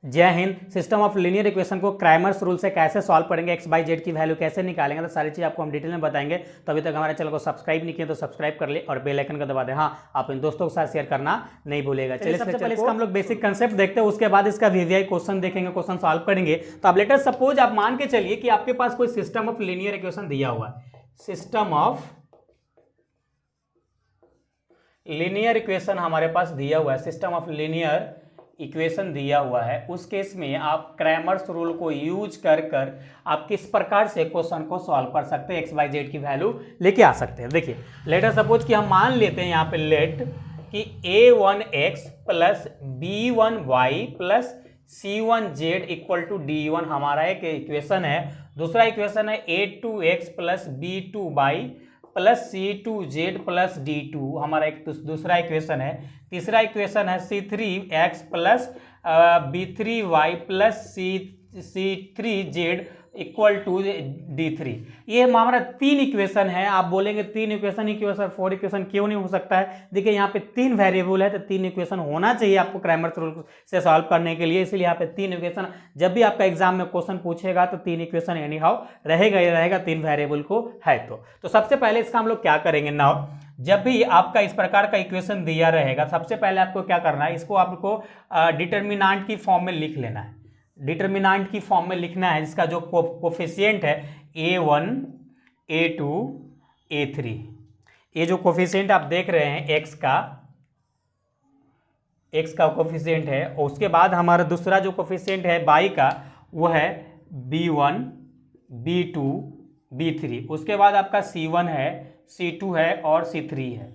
जय Hind. System of linear equation को Cramer's rule से कैसे सॉल्व करेंगे, एक्स बाई जेड की वैल्यू कैसे निकालेंगे, तो सारी चीज़ आपको हम डिटेल में बताएंगे। तो अभी तक हमारे चैनल को सब्सक्राइब नहीं किया तो सब्सक्राइब कर ले और बेल आइकन को दबा दें। हाँ, आप इन दोस्तों के साथ शेयर करना नहीं भूलेगा। चलिए सबसे पहले इसका हम लोग बेसिक कंसेप्ट देखते हैं, उसके बाद इसका वीवीआई क्वेश्चन देखेंगे, क्वेश्चन सॉल्व करेंगे। तो अब लेटर सपोज आप मान के चलिए कि आपके पास कोई सिस्टम ऑफ लीनियर इक्वेशन दिया हुआ है, सिस्टम ऑफ लीनियर इक्वेशन हमारे पास दिया हुआ है, सिस्टम ऑफ लीनियर इक्वेशन दिया हुआ है। उस केस में आप क्रैमर्स रूल को यूज कर आप किस प्रकार से क्वेश्चन को सॉल्व कर सकते हैं, एक्स बाई जेड की वैल्यू लेके आ सकते हैं। देखिए लेटर सपोज कि हम मान लेते हैं यहाँ पे लेट कि a1x plus b1y plus c1z equal to d1 हमारा एक इक्वेशन है। दूसरा इक्वेशन है a2x plus b2y plus c2z plus d2 हमारा एक दूसरा इक्वेशन है। तीसरा इक्वेशन है c3x plus b3y plus c3z equal to d3। ये हमारा तीन इक्वेशन है। आप बोलेंगे तीन इक्वेशन ही क्यों सर, फोर इक्वेशन क्यों नहीं हो सकता है? देखिए यहाँ पे तीन वेरिएबल है तो तीन इक्वेशन होना चाहिए आपको क्रैमर्स रूल से सॉल्व करने के लिए, इसलिए यहाँ पे तीन इक्वेशन। जब भी आपका एग्जाम में क्वेश्चन पूछेगा तो तीन इक्वेशन एनी हाउ रहेगा ही रहेगा, तीन वेरिएबल को है। तो सबसे पहले इसका हम लोग क्या करेंगे नाउ, जब भी आपका इस प्रकार का इक्वेशन दिया रहेगा सबसे पहले आपको क्या करना है, इसको आपको डिटर्मिनेंट की फॉर्म में लिख लेना है। डिटर्मिनेंट की फॉर्म में लिखना है, इसका जो कोफिशिएंट है a1 a2 a3, ये जो कोफिशिएंट आप देख रहे हैं x का कोफिशिएंट है। और उसके बाद हमारा दूसरा जो कोफिशिएंट है y का वो है b1 b2 b3। उसके बाद आपका c1 है, c2 है और c3 है,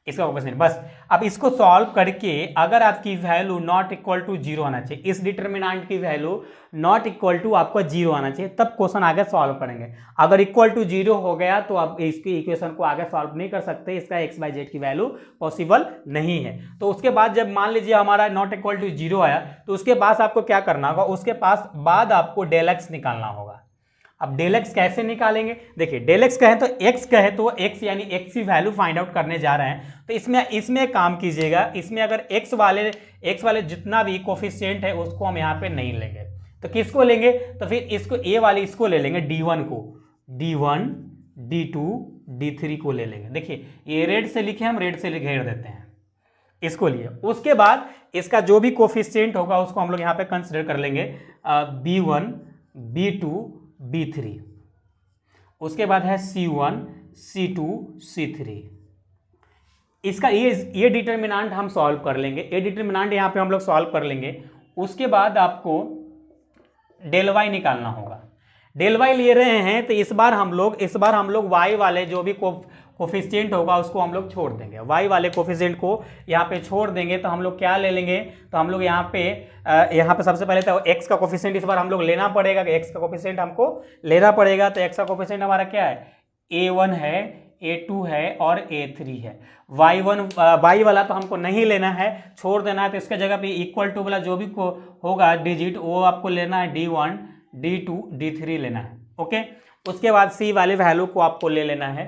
इसका कोफिशिएंट। बस अब इसको सॉल्व करके अगर आपकी value not equal to zero आना चाहिए, इस डिटर्मिनेंट की वैल्यू नॉट इक्वल टू आपको जीरो आना चाहिए, तब क्वेश्चन आगे सॉल्व करेंगे। अगर इक्वल टू जीरो हो गया तो आप इसकी इक्वेशन को आगे सॉल्व नहीं कर सकते, इसका एक्स बाई जेड की वैल्यू पॉसिबल नहीं है। तो उसके बाद जब मान लीजिए हमारा नॉट इक्वल टू जीरो आया तो उसके बाद आपको क्या करना होगा, उसके पास बाद आपको डेल एक्स निकालना होगा। अब डेल एक्स कैसे निकालेंगे? देखिए डेल एक्स कहे तो एक्स कहे तो एक्स यानी एक्स की वैल्यू फाइंड आउट करने जा रहे हैं। तो इसमें काम कीजिएगा, इसमें अगर एक्स वाले जितना भी कोफिशिएंट है उसको हम यहाँ पे नहीं लेंगे, तो किसको लेंगे? तो फिर इसको ए वाली इसको ले लेंगे, d1 को, d1 d2 d3 को ले लेंगे। देखिए ये रेड से लिखे, हम रेड से घेर देते हैं इसको लिए। उसके बाद इसका जो भी कोफिशिएंट होगा उसको हम लोग यहाँ पे कंसिडर कर लेंगे b1 b2 b3। उसके बाद है c1 c2 c3। इसका ये डिटर्मिनेंट हम सॉल्व कर लेंगे, ये डिटर्मिनेंट यहाँ पे हम लोग सॉल्व कर लेंगे। उसके बाद आपको डेल वाई निकालना होगा। डेल वाई ले रहे हैं तो इस बार हम लोग वाई वाले जो भी कोफिशिएंट होगा उसको हम लोग छोड़ देंगे, वाई वाले कोफिशिएंट को यहाँ पे छोड़ देंगे। तो हम लोग क्या ले लेंगे, तो हम लोग यहाँ पे सबसे पहले तो एक्स का कोफिशिएंट इस बार हम लोग लेना पड़ेगा, एक्स का कोफिशिएंट हमको लेना पड़ेगा। तो एक्स का कोफिशिएंट हमारा क्या है, a1 है, a2 है और a3 है। वाई वाला तो हमको नहीं लेना है, छोड़ देना है। तो इसके जगह पे इक्वल टू वाला जो भी को होगा डिजिट वो आपको लेना है, d1 d2 d3 लेना है। ओके, उसके बाद c वाले वैल्यू को आपको ले लेना है,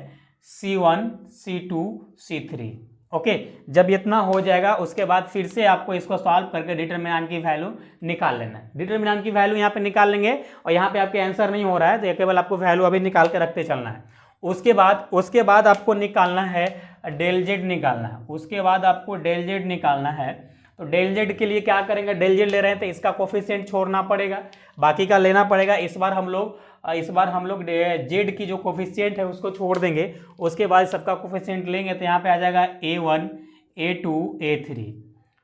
c1 c2 c3। ओके, जब इतना हो जाएगा उसके बाद फिर से आपको इसको सॉल्व करके डिटर्मिनेंट की वैल्यू निकाल लेना है। डिटर्मिनेंट की वैल्यू यहाँ पे निकाल लेंगे और यहाँ पे आपके आंसर नहीं हो रहा है तो केवल आपको वैल्यू अभी निकाल के रखते चलना है। उसके बाद आपको निकालना है डेल जेड निकालना है। उसके बाद आपको डेल जेड निकालना है। तो डेल जेड के लिए क्या करेंगे, डेल जेड ले रहे हैं तो इसका कोफिशिएंट छोड़ना पड़ेगा, बाकी का लेना पड़ेगा। इस बार हम लोग जेड की जो कोफिशिएंट है उसको छोड़ देंगे। उसके बाद सबका कोफिशिएंट लेंगे तो यहाँ पे आ जाएगा a1 a2 a3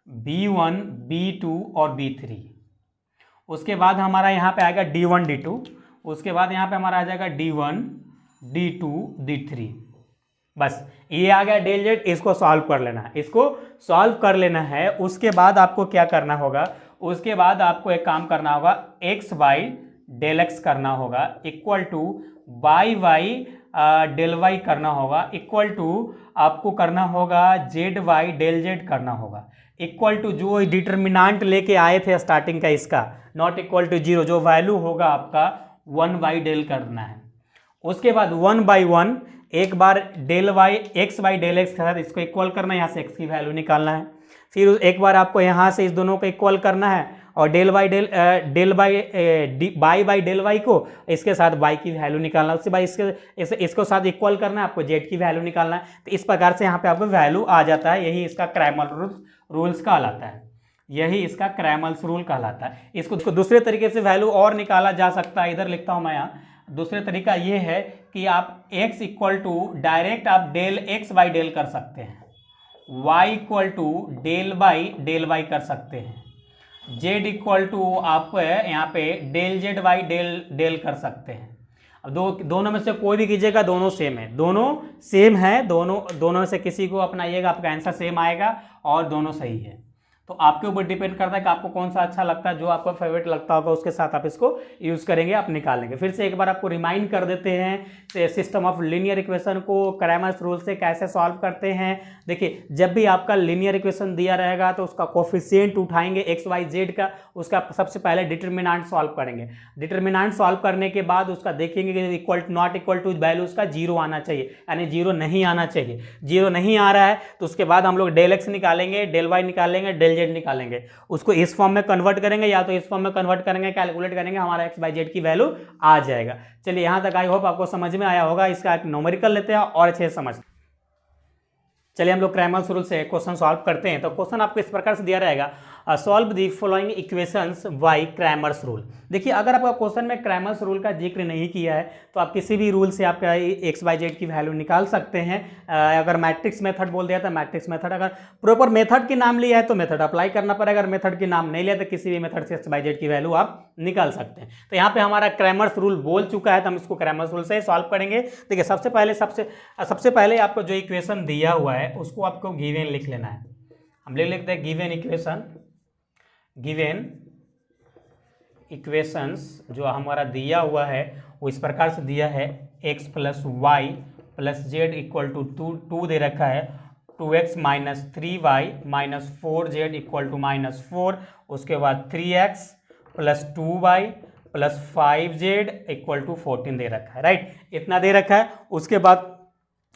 b1 b2 और b3। उसके बाद हमारा यहाँ पे आएगा d1 d2। उसके बाद यहाँ पे हमारा आ जाएगा d1 d2 d3। बस ये आ गया डेल जेड, इसको सॉल्व कर लेना है, इसको सॉल्व कर लेना है। उसके बाद आपको क्या करना होगा, उसके बाद आपको एक काम करना होगा, एक्स बाई डेल एक्स करना होगा equal to y y del y करना होगा इक्वल टू आपको करना होगा जेड वाई डेल जेड करना होगा इक्वल टू जो डिटर्मिनेंट लेके आए थे स्टार्टिंग का, इसका नॉट इक्वल टू जीरो, जो वैल्यू होगा आपका 1 बाई डेल करना है। उसके बाद 1 बाई 1 एक बार del y x by del x के साथ इसको इक्वल करना है, यहाँ से एक्स की वैल्यू निकालना है। फिर एक बार आपको यहाँ से इस दोनों को इक्वल करना है और डेल बाई डेल वाई को इसके साथ वाई की वैल्यू निकालना, उसके बाद इसको साथ इक्वल करना है, आपको जेड की वैल्यू निकालना है। तो इस प्रकार से यहाँ पे आपको वैल्यू आ जाता है। यही इसका क्रैमर रूल्स कहलाता है, यही इसका क्रैमर्स रूल कहलाता है। इसको दूसरे तरीके से वैल्यू और निकाला जा सकता है, इधर लिखता हूँ मैं यहाँ। दूसरे तरीका ये है कि आप x इक्वल टू डायरेक्ट आप डेल x बाई डेल कर सकते हैं, y equal to del by del y कर सकते हैं, z इक्वल टू आप यहाँ पे del z by del del कर सकते हैं। अब दोनों में से कोई भी कीजिएगा, दोनों सेम है, दोनों सेम है, दोनों में से किसी को अपनाइएगा, आपका आंसर सेम आएगा और दोनों सही है। तो आपके ऊपर डिपेंड करता है कि आपको कौन सा अच्छा लगता है, जो आपको फेवरेट लगता होगा उसके साथ आप इसको यूज करेंगे, आप निकालेंगे। फिर से एक बार आपको रिमाइंड कर देते हैं सिस्टम ऑफ लीनियर इक्वेशन को क्रैमर्स रूल से कैसे सॉल्व करते हैं। देखिए, जब भी आपका लीनियर इक्वेशन दिया रहेगा तो उसका कोफिशिएंट उठाएंगे एक्स वाई जेड का, उसका सबसे पहले डिटरमिनेंट सॉल्व करेंगे। डिटरमिनेंट सॉल्व करने के बाद उसका देखेंगे कि equal not equal to value उसका जीरो आना चाहिए, यानी जीरो नहीं आना चाहिए। जीरो नहीं आ रहा है तो उसके बाद हम लोग डेल एक्स निकालेंगे, डेल वाई निकालेंगे, डेल जेड निकालेंगे, उसको इस फॉर्म में कन्वर्ट करेंगे या तो इस फॉर्म में कन्वर्ट करेंगे, कैलकुलेट करेंगे, हमारा एक्स बाई जेड की वैल्यू आ जाएगा। चलिए यहां तक आई होप आपको समझ में आया होगा। इसका एक न्यूमेरिकल लेते हैं और अच्छे से समझ। चलिए हम लोग क्रैमर्स रूल से क्वेश्चन सॉल्व करते हैं। तो क्वेश्चन आपको इस प्रकार से दिया रहेगा, solve the following equations bye Cramer's rule. देखिए, अगर आपका क्वेश्चन में क्रैमर्स रूल का जिक्र नहीं किया है तो आप किसी भी रूल से आपका एक्स बाई जेड की वैल्यू निकाल सकते हैं। अगर मैट्रिक्स मेथड बोल दिया तो मैट्रिक्स मेथड, अगर प्रॉपर मेथड के नाम लिया है तो मेथड अप्लाई करना पड़ेगा, अगर मेथड के नाम नहीं लिया तो किसी भी मेथड से एक्स बाई जेड की वैल्यू आप निकाल सकते हैं। तो यहाँ पे हमारा क्रैमर्स रूल बोल चुका है तो हम इसको क्रैमर्स रूल से सॉल्व करेंगे। देखिए, सबसे पहले आपको जो इक्वेशन दिया हुआ है उसको आपको गिवन लिख लेना है। हम लिखते हैं गिवन इक्वेशंस जो हमारा दिया हुआ है वो इस प्रकार से दिया है, x plus y plus z equal to two दे रखा है, 2x minus 3y minus 4z equal to minus 4, उसके बाद 3x plus 2y plus 5z equal to 14 दे रखा है, राइट। इतना दे रखा है। उसके बाद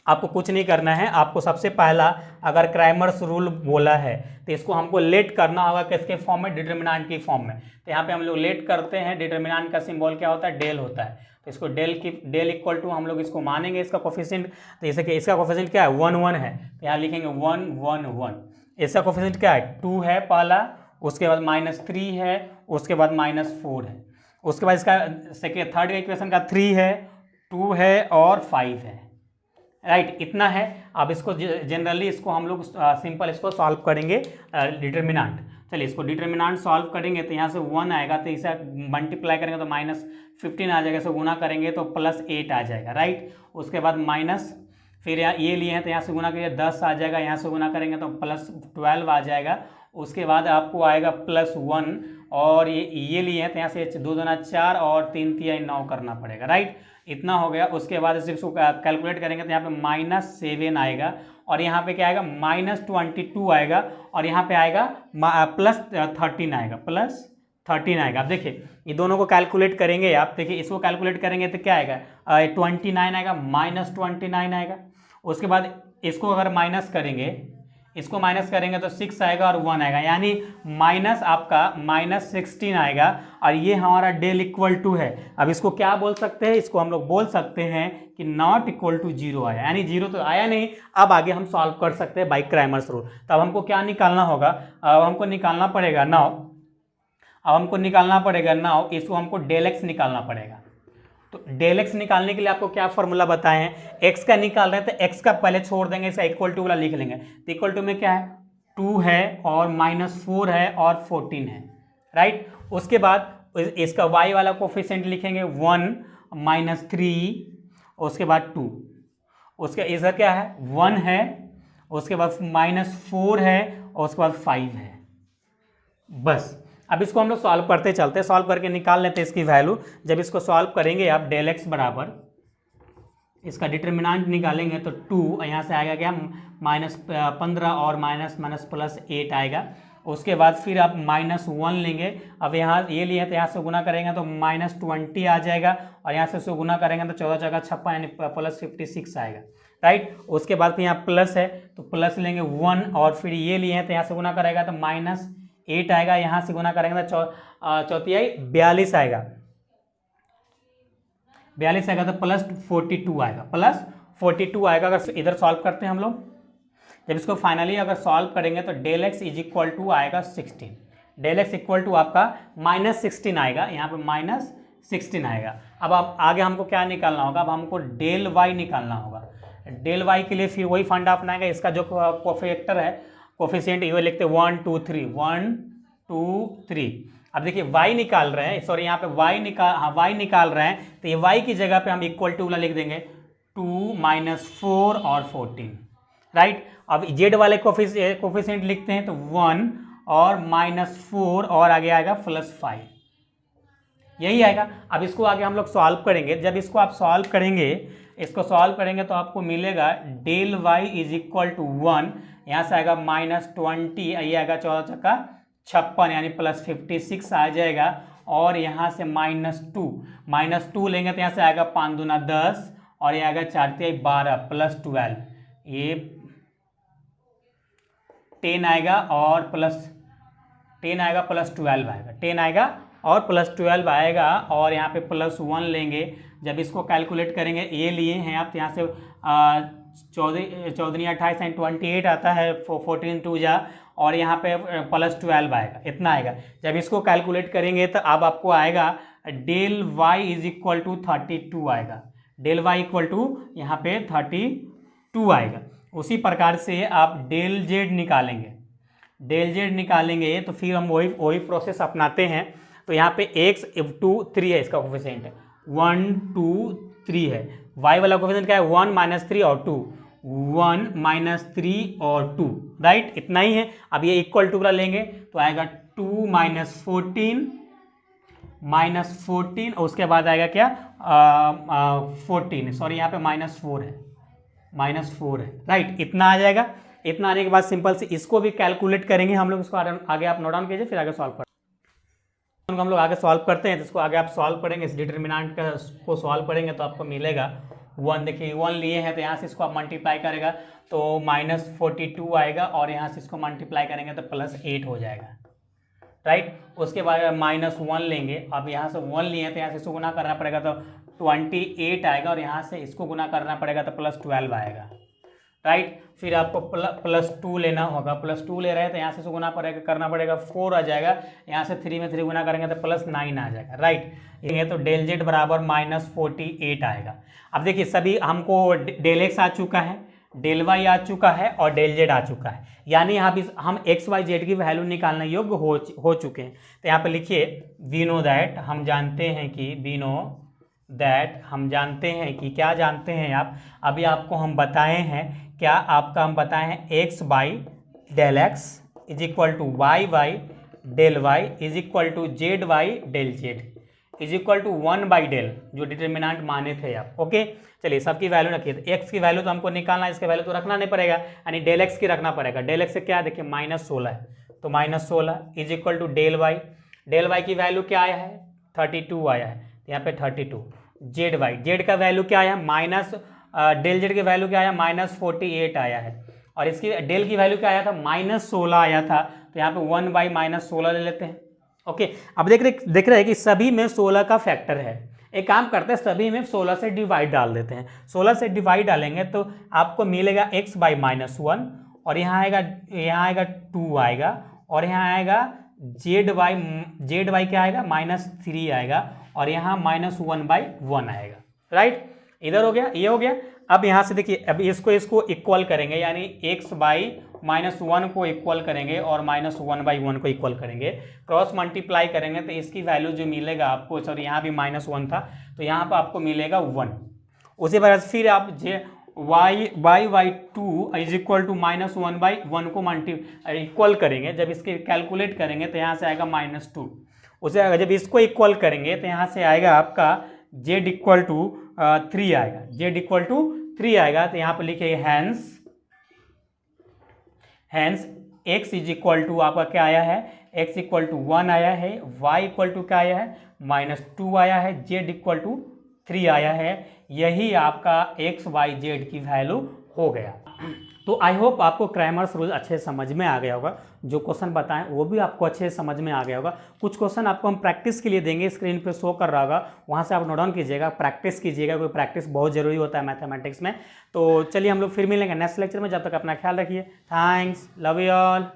आपको कुछ नहीं करना है, आपको सबसे पहला अगर क्रैमर्स रूल बोला है तो इसको हमको लेट करना होगा किसके फॉर्म में, डिटरमिनेंट की फॉर्म में। तो यहाँ पे हम लोग लेट करते हैं, डिटरमिनेंट का सिंबल क्या होता है, डेल होता है। तो इसको डेल इक्वल टू हम लोग इसको मानेंगे इसका कोफिशिएंट। तो जैसे कि इसका कोफिशिएंट क्या है, 1 1 है, तो यहाँ लिखेंगे 1 1 1। इसका कोफिशिएंट क्या है, 2 है पहला, उसके बाद -3 है, उसके बाद -4 है, उसके बाद इसका थर्ड इक्वेशन का 3 है, 2 है और 5 है, राइट। इतना है। अब इसको जनरली इसको हम लोग सिंपल इसको सॉल्व करेंगे डिटरमिनेंट। चलिए इसको डिटरमिनेंट सॉल्व करेंगे तो यहाँ से 1 आएगा, तो इसे मल्टीप्लाई करेंगे तो -15 आ जाएगा, इसे गुना करेंगे तो +8 आ जाएगा, राइट। उसके बाद माइनस, फिर यहाँ ये लिए हैं तो यहाँ से गुना करिए 10 आ जाएगा, यहाँ से गुना करेंगे तो +12 आ जाएगा। उसके बाद आपको आएगा +1 और ये लिए हैं तो यहाँ से 2 दूना 4 और 3 तिहाई 9 करना पड़ेगा, राइट। इतना हो गया। उसके बाद इसको कैलकुलेट करेंगे तो यहाँ पे -7 आएगा और यहाँ पे क्या आएगा, -22 आएगा और यहाँ पे आएगा +13 आएगा, +13 आएगा। अब देखिए ये दोनों को कैलकुलेट करेंगे आप, देखिए इसको कैलकुलेट करेंगे तो क्या आएगा, 29 आएगा, -29 आएगा। उसके बाद इसको अगर माइनस करेंगे तो 6 आएगा और 1 आएगा, यानी माइनस आपका -16 आएगा और ये हमारा डेल इक्वल टू है। अब इसको क्या बोल सकते हैं, इसको हम लोग बोल सकते हैं कि नॉट इक्वल टू 0 आया, यानी 0 तो आया नहीं। अब आगे हम सॉल्व कर सकते हैं बाय क्रैमर्स रूल। तब हमको क्या निकालना होगा, अब हमको निकालना पड़ेगा नाउ इसको हमको डेल एक्स निकालना पड़ेगा। तो डेल एक्स निकालने के लिए आपको क्या फॉर्मूला बताए हैं, एक्स का निकाल रहे हैं तो एक्स का पहले छोड़ देंगे, इसका इक्वल टू वाला लिख लेंगे। तो इक्वल टू में क्या है, 2 है और -4 है और 14 है, राइट। उसके बाद इसका y वाला कोफिशिएंट लिखेंगे 1 -3, उसके बाद 2, उसके इधर क्या है 1 है, उसके बाद -4 है और उसके बाद 5 है, बस। अब इसको हम लोग सॉल्व करते चलते, सॉल्व करके निकाल लेते हैं इसकी वैल्यू। जब इसको सॉल्व करेंगे आप डेल एक्स बराबर इसका डिटरमिनेंट निकालेंगे तो 2 यहाँ से आएगा क्या, -15 और +8 आएगा। उसके बाद फिर आप -1 लेंगे, अब यहाँ ये लिए तो यहाँ से गुना करेंगे तो -20 आ जाएगा और यहाँ से इसको गुना करेंगे तो 14 × 56 यानी +56 आएगा, राइट। उसके बाद फिर यहाँ प्लस है तो प्लस लेंगे 1 और फिर ये लिए हैं तो यहाँ से गुना करेगा तो 8 आएगा, यहाँ से गुना करेंगे तो चौथी आई 42 आएगा, 42 आएगा तो प्लस 42 आएगा, प्लस 42 आएगा। अगर इधर सॉल्व करते हैं हम लोग, जब इसको फाइनली अगर सॉल्व करेंगे तो del x is equal to आएगा 16, डेल एक्स इक्वल टू आपका -16 आएगा, यहाँ पे -16 आएगा। अब आप आगे हमको क्या निकालना होगा, अब हमको डेल वाई निकालना होगा। डेल वाई के लिए फिर वही फंडा अपनाएगा, इसका जो कोफैक्टर है, कोफिशिएंट ये लिखते हैं 1 2 3, 1 2 3। अब देखिए y निकाल रहे हैं, सॉरी यहाँ पे y निकाल रहे हैं, तो ये y की जगह पे हम इक्वल टू वाला लिख देंगे 2 -4 और 14, राइट। अब z वाले कोफिशिएंट लिखते हैं तो 1 और -4 और आगे आएगा +5, यही आएगा। अब इसको आगे हम लोग सॉल्व करेंगे, जब इसको आप सॉल्व करेंगे, इसको सॉल्व करेंगे तो आपको मिलेगा del y is equal to 1, यहाँ से आएगा -20, ये आएगा 14 चक्का 56 यानी +56 आ जाएगा, और यहाँ से -2 लेंगे तो यहाँ से आएगा 5 दूना 10 और ये आएगा 4 तिहाई 12 +12, ये 10 आएगा और +10 आएगा +12 आएगा, 10 आएगा और +12 आएगा, और यहाँ पे +1 लेंगे। जब इसको कैलकुलेट करेंगे, ये लिए हैं आप, यहाँ से 14 28 एंड 28 आता है, 14 2 जा, और यहाँ पे +12 आएगा, इतना आएगा। जब इसको कैलकुलेट करेंगे तो अब आपको आएगा del y is equal to 32 आएगा, डेल वाई इक्वल टू यहाँ पे 32 आएगा। उसी प्रकार से आप डेल जेड निकालेंगे, डेल जेड निकालेंगे तो फिर हम वही प्रोसेस अपनाते हैं। तो यहाँ पे x 2 3 है, इसका कोफिशिएंट है 1 2 3 है, y वाला कोफिशिएंट क्या है 1 -3 और 2, 1 -3 और 2, राइट, इतना ही है। अब ये इक्वल टू वाला लेंगे तो आएगा 2 -14 और उसके बाद आएगा क्या 14, सॉरी यहाँ पे -4 है, राइट, इतना आ जाएगा। इतना आने के बाद सिंपल से इसको भी कैलकुलेट करेंगे हम लोग, इसको आगे आप नोट डाउन कीजिए, फिर आगे सॉल्व करें। हम लोग आगे सॉल्व करते हैं तो इसको आगे आप सॉल्व करेंगे, इस डिटरमिनेंट को सॉल्व करेंगे तो आपको मिलेगा 1, देखिए 1 लिए हैं तो यहाँ से इसको आप मल्टीप्लाई करेगा तो -42 आएगा, और यहाँ से इसको मल्टीप्लाई करेंगे तो +8 हो जाएगा, राइट। उसके बाद -1 लेंगे, अब यहाँ से 1 लिए हैं तो यहाँ से इसको गुना करना पड़ेगा तो 28 आएगा, और यहाँ से इसको गुना करना पड़ेगा तो +12 आएगा, राइट। फिर आपको +2 लेना होगा, +2 ले रहे हैं तो यहाँ से गुना करना पड़ेगा 4 आ जाएगा, यहाँ से 3 में 3 गुना करेंगे तो +9 आ जाएगा, राइट। ये तो डेल जेड बराबर -48 आएगा। अब देखिए सभी हमको डेल एक्स आ चुका है, डेल वाई आ चुका है और डेल जेड आ चुका है, यानी यहाँ भी हम एक्स वाई जेड की वैल्यू निकालने योग्य हो चुके हैं। तो यहाँ पे लिखिए वी नो दैट, हम जानते हैं कि क्या जानते हैं आप, अभी आपको हम बताए हैं, क्या आपका हम बताए हैं x by del x is equal to y by del y is equal to z by del z is equal to 1 by del, जो डिटरमिनेंट माने थे आप, ओके। चलिए सबकी वैल्यू रखिए, तो x की वैल्यू तो हमको निकालना है, इसकी वैल्यू तो रखना नहीं पड़ेगा, यानी डेल एक्स की रखना पड़ेगा। डेल एक्स से क्या है, देखिए -16 है, तो -16 is equal to del y की वैल्यू क्या आया है 32 आया है, यहाँ पे 32। जेड का वैल्यू क्या आया डेल जेड की वैल्यू क्या आया -48 आया है, और इसकी डेल की वैल्यू क्या आया था -16 आया था, तो यहाँ पे 1 बाई -16 ले लेते हैं, ओके। अब देख रहे हैं कि सभी में 16 का फैक्टर है, एक काम करते हैं सभी में 16 से डिवाइड डाल देते हैं। 16 से डिवाइड डालेंगे तो आपको मिलेगा x बाई -1, और यहाँ आएगा 2 आएगा, और यहाँ आएगा जेड वाई क्या आएगा -3 आएगा, और यहाँ -1 बाई 1 आएगा, राइट। इधर हो गया, ये हो गया। अब यहाँ से देखिए, अब इसको इक्वल करेंगे, यानी x बाई -1 को इक्वल करेंगे और -1 बाई 1 को इक्वल करेंगे, क्रॉस मल्टीप्लाई करेंगे तो इसकी वैल्यू जो मिलेगा आपको, सॉरी यहाँ भी -1 था तो यहाँ पर आपको मिलेगा 1। उसी तरह फिर आप y/2 is equal to -1 by 1 को इक्वल करेंगे, जब इसके कैलकुलेट करेंगे तो यहाँ से आएगा -2। उसे जब इसको इक्वल करेंगे तो यहाँ से आएगा आपका z इक्वल टू 3 आएगा, z इक्वल टू 3 आएगा, तो यहाँ पर लिखिए hence x is equal to आपका क्या आया है, x इक्वल टू 1 आया है, y इक्वल टू क्या आया है -2 आया है, z इक्वल टू 3 आया है। यही आपका x y z की वैल्यू हो गया। तो आई होप आपको क्रैमर्स रूल अच्छे समझ में आ गया होगा, जो क्वेश्चन बताएं वो भी आपको अच्छे समझ में आ गया होगा। कुछ क्वेश्चन आपको हम प्रैक्टिस के लिए देंगे, स्क्रीन पे शो कर रहा होगा, वहाँ से आप नोट डाउन कीजिएगा, प्रैक्टिस कीजिएगा, कोई प्रैक्टिस बहुत जरूरी होता है मैथमेटिक्स में। तो चलिए हम लोग फिर मिलेंगे नेक्स्ट लेक्चर में, जब तक अपना ख्याल रखिए। Thanks, love you all.